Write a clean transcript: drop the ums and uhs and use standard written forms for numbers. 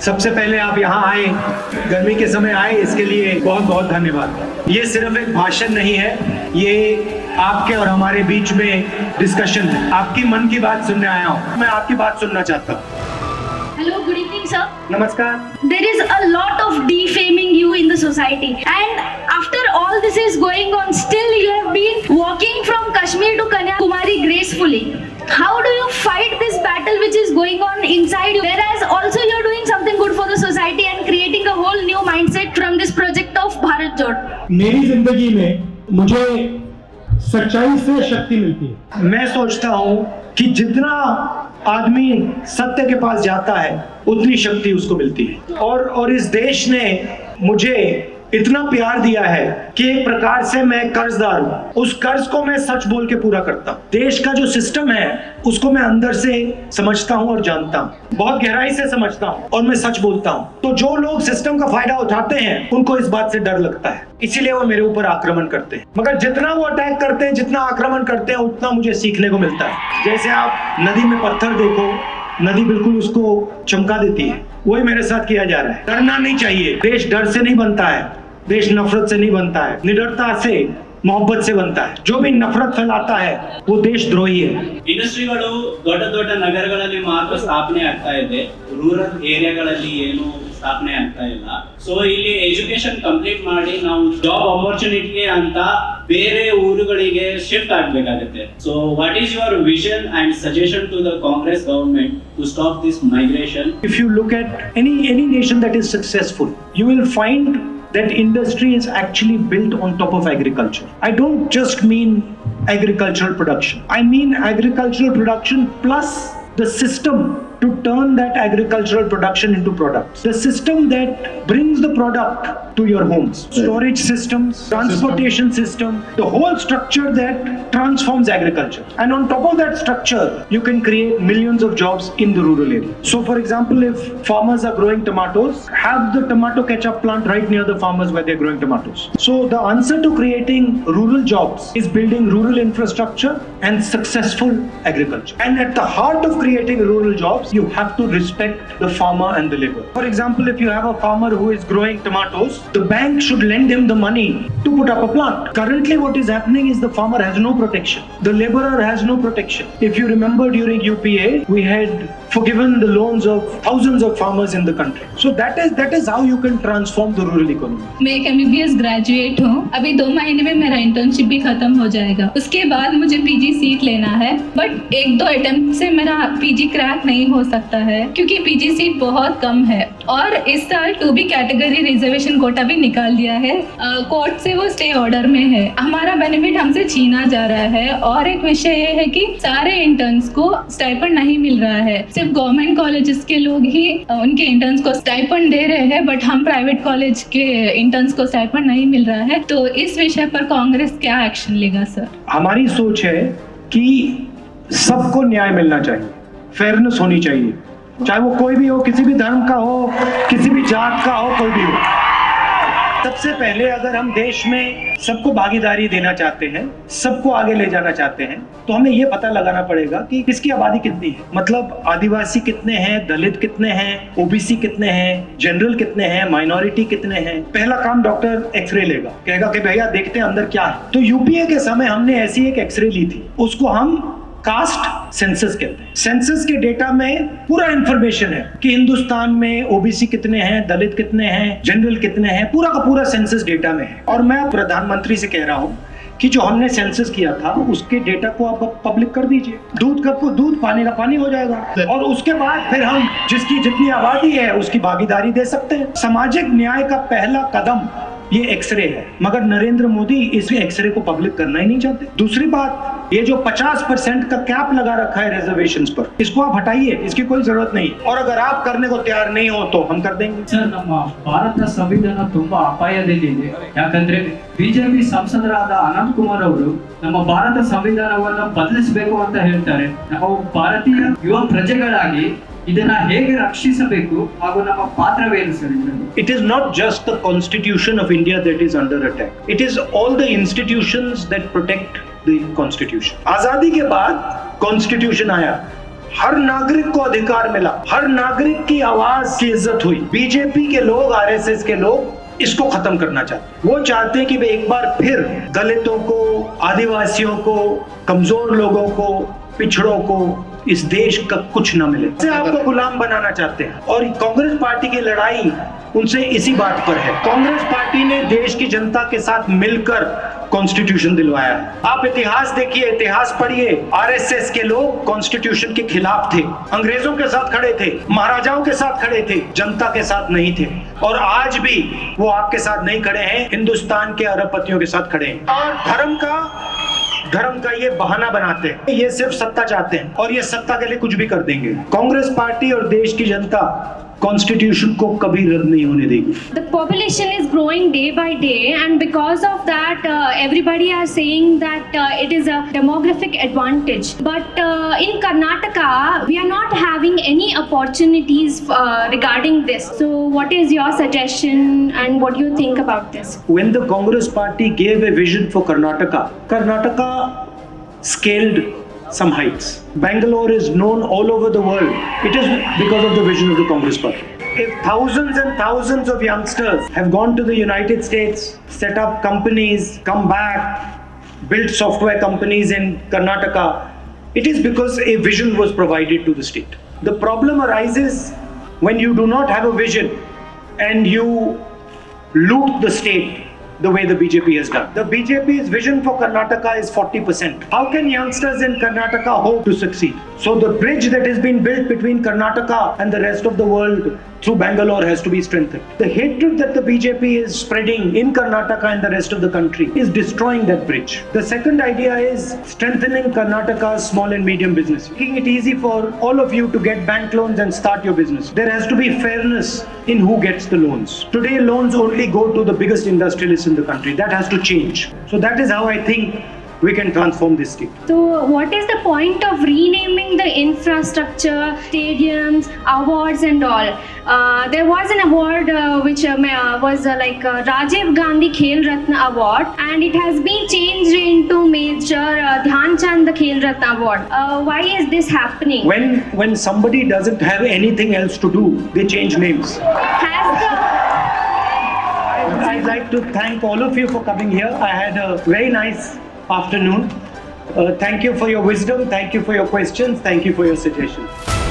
सबसे पहले आप यहाँ आए, गर्मी के समय आए, इसके लिए बहुत बहुत धन्यवाद। ये सिर्फ एक भाषण नहीं है, ये आपके और हमारे बीच में डिस्कशन है। आपकी मन की बात सुनने आया हूँ, मैं आपकी बात सुनना चाहता हूँ। Hello, good evening, sir. नमस्कार। There is a lot of defaming you in the society, and after all this is going on, still you have been walking from Kashmir to Kanyakumari gracefully. How do you fight this battle which is going on inside you, whereas also you're doing something good for the society and creating a whole new mindset from this project of Bharat Jod? मेरी जिंदगी में मुझे सच्चाई से शक्ति मिलती है। मैं सोचता हूँ कि जितना आदमी सत्य के पास जाता है उतनी शक्ति उसको मिलती है, और इस देश ने मुझे इतना प्यार दिया है कि एक प्रकार से मैं कर्जदार हूँ। उस कर्ज को मैं सच बोल के पूरा करता हूँ। देश का जो सिस्टम है उसको मैं अंदर से समझता हूँ और जानता हूँ, बहुत गहराई से समझता हूँ, और मैं सच बोलता हूँ। तो जो लोग सिस्टम का फायदा उठाते हैं उनको इस बात से डर लगता है, इसीलिए वो मेरे ऊपर आक्रमण करते हैं। मगर जितना वो अटैक करते हैं, जितना आक्रमण करते हैं, उतना मुझे सीखने को मिलता है। जैसे आप नदी में पत्थर देखो, नदी बिल्कुल उसको चमका देती है, वही मेरे साथ किया जा रहा है। डरना नहीं चाहिए। देश डर से नहीं बनता है, देश नफरत से नहीं बनता है, निडरता से, मोहब्बत से बनता है। जो भी नफरत फैलाता है वो देशद्रोही है। ಇಂಡಸ್ಟ್ರಿಗಳು ದೊಡ್ಡ ದೊಡ್ಡ ನಗರಗಳಲ್ಲಿ ಮಾತ್ರ ಸ್ಥಾಪನೆ ಆಗ್ತಾ ಇದೆ, ರೂರಲ್ ಏರಿಯಾಗಳಲ್ಲಿ ಏನು ಸ್ಥಾಪನೆ ಆಗ್ತಾ ಇಲ್ಲ. ಸೊ ಇಲ್ಲಿ ಎಜುಕೇಶನ್ ಕಂಪ್ಲೀಟ್ ಮಾಡಿ ನಾವು ಜಾಬ್ ಆಪರ್ಚುನಿಟಿಗೆ ಅಂತ ಬೇರೆ ಊರುಗಳಿಗೆ ಶಿಫ್ಟ್ ಆಗಬೇಕಾಗುತ್ತೆ. So what is your vision and suggestion to the Congress government to stop this migration? If you look at any nation that is successful, you will find that industry is actually built on top of agriculture. I don't just mean agricultural production. I mean agricultural production plus the system to turn that agricultural production into products. The system that brings the product to your homes. Storage systems, transportation system, the whole structure that transforms agriculture. And on top of that structure, you can create millions of jobs in the rural area. So for example, if farmers are growing tomatoes, have the tomato ketchup plant right near the farmers where they're growing tomatoes. So the answer to creating rural jobs is building rural infrastructure and successful agriculture. And at the heart of creating rural jobs, you have to respect the farmer and the labor. For example, if you have a farmer who is growing tomatoes, the bank should lend him the money to put up a plant. Currently what is happening is the farmer has no protection. The laborer has no protection. If you remember during UPA, we had forgiven the loans of thousands of farmers in the country. So that is how you can transform the rural economy. मैं एक MBBS graduate हूँ। अभी 2 महीने में मेरा internship भी खत्म हो जाएगा। उसके बाद मुझे PG सीट लेना है, बट 1-2 अटेम्प्ट से मेरा PG क्रैक नहीं हो सकता है क्योंकि PG सीट बहुत कम है। और इस साल 2B कैटेगरी रिजर्वेशन कोटा भी निकाल दिया है, कोर्ट से वो स्टे ऑर्डर में है। हमारा बेनिफिट हमसे छीना जा रहा है। और एक विषय ये है कि सारे इंटर्न्स को स्टाइपेंड नहीं मिल रहा है, सिर्फ गवर्नमेंट कॉलेजेस के लोग ही उनके इंटर्न्स को स्टाइपेंड दे रहे हैं, बट हम प्राइवेट कॉलेज के इंटर्न्स को स्टाइपेंड नहीं मिल रहा है। तो इस विषय पर कांग्रेस क्या एक्शन लेगा सर? हमारी सोच है कि सबको न्याय मिलना चाहिए, फेयरनेस होनी चाहिए, चाहे वो कोई भी हो, किसी भी धर्म का हो, किसी भी जात का हो, कोई भी हो। सबसे पहले अगर हम देश में सबको भागीदारी देना चाहते हैं, सबको आगे ले जाना चाहते हैं, तो हमें ये पता लगाना पड़ेगा कि किसकी आबादी कितनी है। मतलब आदिवासी कितने हैं, दलित कितने हैं, ओबीसी कितने हैं, जनरल कितने हैं, माइनॉरिटी कितने हैं। पहला काम डॉक्टर एक्सरे लेगा, कहेगा कि भैया देखते हैं अंदर क्या है। तो यूपीए के समय हमने ऐसी एक एक्सरे ली थी, उसको हम कास्ट सेंसस कहते हैं। सेंसस के डेटा में पूरा इंफॉर्मेशन है कि हिंदुस्तान में ओबीसी कितने हैं, दलित कितने हैं, जनरल कितने हैं, पूरा का पूरा सेंसस डेटा में है। और मैं प्रधानमंत्री से कह रहा हूँ कि जो हमने सेंसस किया था उसके डेटा को आप पब्लिक कर दीजिए। दूध का दूध, पानी का पानी हो जाएगा, और उसके बाद फिर हम जिसकी जितनी आबादी है उसकी भागीदारी दे सकते हैं। सामाजिक न्याय का पहला कदम ये एक्सरे है, मगर नरेंद्र मोदी इस एक्सरे को पब्लिक करना ही नहीं चाहते। दूसरी बात, ये जो 50% का कैप लगा रखा है रिजर्वेशन्स पर, इसको आप हटाइए, इसकी कोई जरूरत नहीं। और अगर आप करने को तैयार नहीं हो तो हम कर देंगे। ಸರ್, ನಮ್ಮ ಭಾರತ ಸಂವಿಧಾನ ತುಂಬಾ ಅಪಾಯದಲ್ಲಿದೆ. ಯಾಕಂದ್ರೆ ಬಿಜೆಪಿ ಸಂಸದರಾದ ಅನಂತ್ ಕುಮಾರ್ ಅವರು ನಮ್ಮ ಭಾರತ ಸಂವಿಧಾನವನ್ನು ಬದಲಿಸಬೇಕು ಅಂತ ಹೇಳ್ತಾರೆ. ನಾವು ಭಾರತೀಯ ಯುವ ಪ್ರಜೆಗಳಾಗಿ ಇದನ್ನ ಹೇಗೆ ರಕ್ಷಿಸಬೇಕು ಹಾಗೂ ನಮ್ಮ ಪಾತ್ರವೇನು ಸರ್ ಇದರಲ್ಲಿ? It is not just the constitution of India that is under attack. It is all the institutions that protect the constitution. आजादी के बाद कॉन्स्टिट्यूशन आया, हर नागरिक को अधिकार मिला, हर नागरिक की आवाज की इज्जत हुई। बीजेपी के लोग, आरएसएस के लोग इसको खत्म करना चाहते हैं। वो चाहते हैं कि वे एक बार फिर दलितों को, आदिवासियों को, कमजोर लोगों को, पिछड़ों को इस देश का कुछ न मिले, से आपको गुलाम बनाना चाहते हैं। और कांग्रेस पार्टी की लड़ाई उनसे इसी बात पर है। कांग्रेस पार्टी ने देश की जनता के साथ मिलकर कॉन्स्टिट्यूशन दिलवाया है। आप इतिहास देखिए, इतिहास पढ़िए। आरएसएस के लोग कॉन्स्टिट्यूशन के खिलाफ थे, अंग्रेजों के साथ खड़े थे, महाराजाओं के साथ खड़े थे, जनता के साथ नहीं थे। और आज भी वो आपके साथ नहीं खड़े हैं, हिंदुस्तान के अरबपतियों के साथ खड़े हैं। और धर्म का ये बहाना बनाते हैं, ये सिर्फ सत्ता चाहते हैं और ये सत्ता के लिए कुछ भी कर देंगे। कांग्रेस पार्टी और देश की जनता कॉन्स्टिट्यूशन को कभी रद्द नहीं होने देगी। The population is growing day by day, and because of that, everybody are saying that it is a demographic advantage. But in Karnataka, we are not having any opportunities regarding this. So, what is your suggestion, and what do you think about this? When the Congress party gave a vision for Karnataka scaled some heights. Bangalore is known all over the world. It is because of the vision of the Congress party. If thousands and thousands of youngsters have gone to the United States, set up companies, come back, built software companies in Karnataka, it is because a vision was provided to the state. The problem arises when you do not have a vision and you loot the state the way the BJP has done. The BJP's vision for Karnataka is 40%. How can youngsters in Karnataka hope to succeed? So the bridge that has been built between Karnataka and the rest of the world through Bangalore has to be strengthened. The hatred that the BJP is spreading in Karnataka and the rest of the country is destroying that bridge. The second idea is strengthening Karnataka's small and medium business, making it easy for all of you to get bank loans and start your business. There has to be fairness in who gets the loans. Today, loans only go to the biggest industrialists in the country. That has to change. So that is how I think we can transform this state. So, what is the point of renaming the infrastructure, stadiums, awards, and all? There was an award which was like Rajiv Gandhi Khel Ratna Award, and it has been changed into Major Dhyan Chand Khel Ratna Award. Why is this happening? When somebody doesn't have anything else to do, they change names. I'd like to thank all of you for coming here. I had a very nice afternoon. Thank you for your wisdom. Thank you for your questions. Thank you for your suggestions.